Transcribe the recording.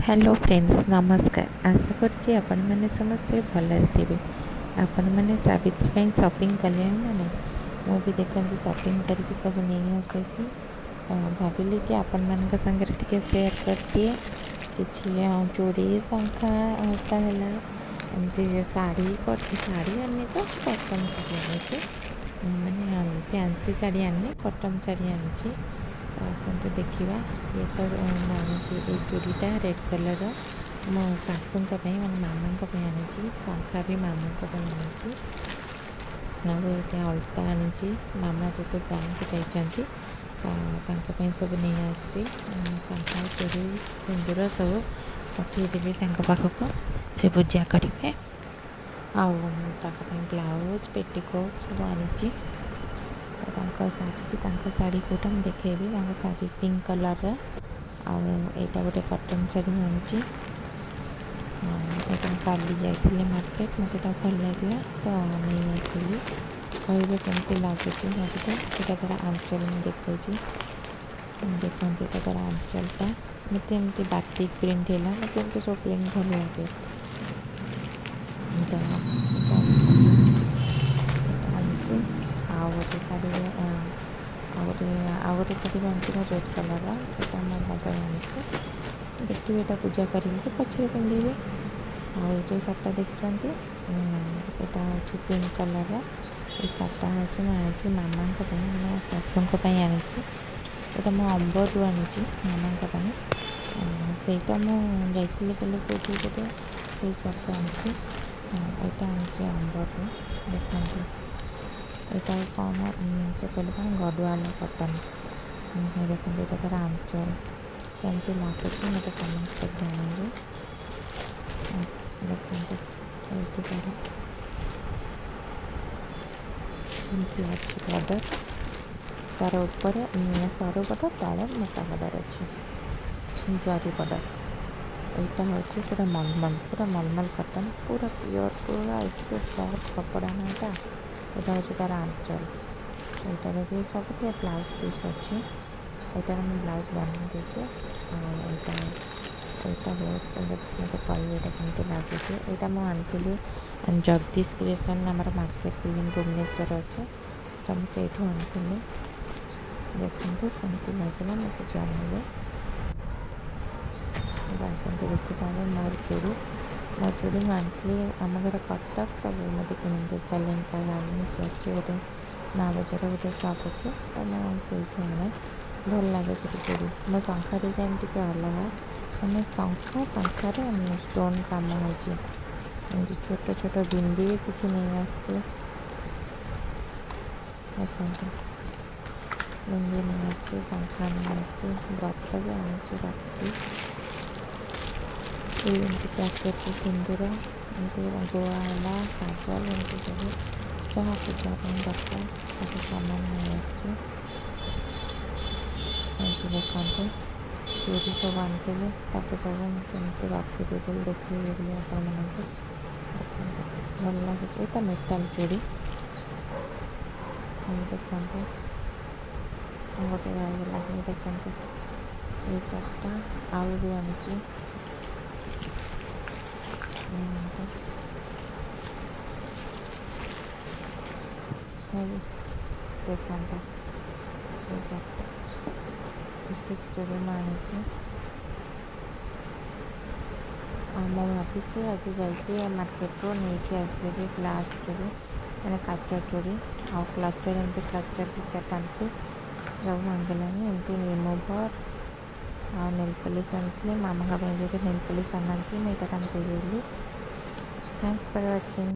Hello friends नमस्कार। आशा करछि आपण मैंने समस्ते भलरे थे। आपण मैंने सावित्री ପାଇଁ शॉपिंग कले ना नहीं? मु भी देखते शॉपिंग करके सब नहीं आसी तो भाविली कि आपण मान संगे टिके शेयर कर दिए कि चूड़ी शंखा है एमती शाढ़ी शाढ़ी आनी तो कटन शाढ़ी आनी मैंने फैंसी शाढ़ी आनी कटन शाढ़ी आनी तो आसतु देखा ये तो आनी ये चूड़ीटा रेड कलर मो शाशु मैंने मामा आनी शंखा भी मामू आनी ये अलता आनी मामा जो बैंक जाती तो सब नहीं आसी शंखा चूड़ी सिंदूर सब पठेदेवी पाखक से पूजा करेंगे ब्लाउज पेटीकोट सब आनी तो शाढ़ी कोटा मुझे देखेबी शाढ़ी पिंक कलर आईटा गोटे कटन शाढ़ी आनी यहाँ काली जाइए मार्केट मत भल लगे तो नहीं आसली कहे कमी लगुच मत तार आंचल में देखा देखते तार आंचलटा मत एमती बाटिक प्रिंट है मत एमती सब प्रिंट भल लगे तो आनी आ गोटे शाढ़ी आगोटे शाढ़ी आनी रेड कलर से मो दादा आनी देखिए यहाँ पूजा करेंगे पछे पिंधे और जो शार्टा देखते यहाँ हूँ पिंक कलर ये शार्टा हूँ मैं मामा मो शाशु आनी यहाँ मो अंबरू आनी मामा सेटा मुझे कल कौटी गोटे से शार्ट आनी यहाँ आनी अंबरू देखते यहाँ कौन से कहले गढ़वाल कटन देखते यहाँ तार आंचल केमती लगुच मत कमेंट कर जानेंगे देखते ये अच्छी बॉर्डर तार ऊपर सरू बॉर्डर तले मोटा बॉर्डर अच्छी जरी बॉर्डर यहाँ हूँ पूरा मलमल कटन पूरा प्योर पूरा एत सफ्ट कपड़ा ना यहाँ हूँ तार आंचल यहाँ भी सब ब्लाउज पीस अच्छी यहाँ मैं ब्लाउज बना देचे यहाँ बहुत मतलब कह कमी लगुच यहाँ मुझे आनी जगदीश क्रिएशन आम मार्केट बिल्डिंग भुवनेश्वर अच्छे तो मुझे आनी देखते कमी लगे मत जानवे आसते देखिए मोर चूड़ी मुझे आम घर कटक तो मत कि चैलेंज अच्छे गोटे ना बजार गोटे सप अच्छे तो मुझे आने भल लगे चूड़ी मो शंखा डिजाइन टी अलग मैंने शंखार स्टोन कम हो छोट छोट बिंदी भी किसी नहीं आसचे देखते बिंदी नहीं आसचे शंखा नहीं आसचे व्रत भी आनी राखी पैकेट सिंदूर एमती गुआ है काजल एमती सब जहाँ पूजा दरकार सब सामान नहीं आसचे देखते चूड़ी सब आनी सब सेमती रखीदी देखिए आपण भल लगे यहाँ मेटाल चूड़ी देखते गोटे रहीगला देखते ये चार्टा आउ भी आनी देखते ये चार्टा चूड़ी में आनी मैं भावी आज जा मार्केट रू नहीं आसबी ग्लास चूड़ी मैंने काच चूड़ी आउ क्लचर एमती क्लचर दी चार्टा आनी सब भांगलानी एमती रिमूभर आ नेल पॉलिश आनी मामा जो नेल पॉलिश आना मुझे देली। Thanks for watching.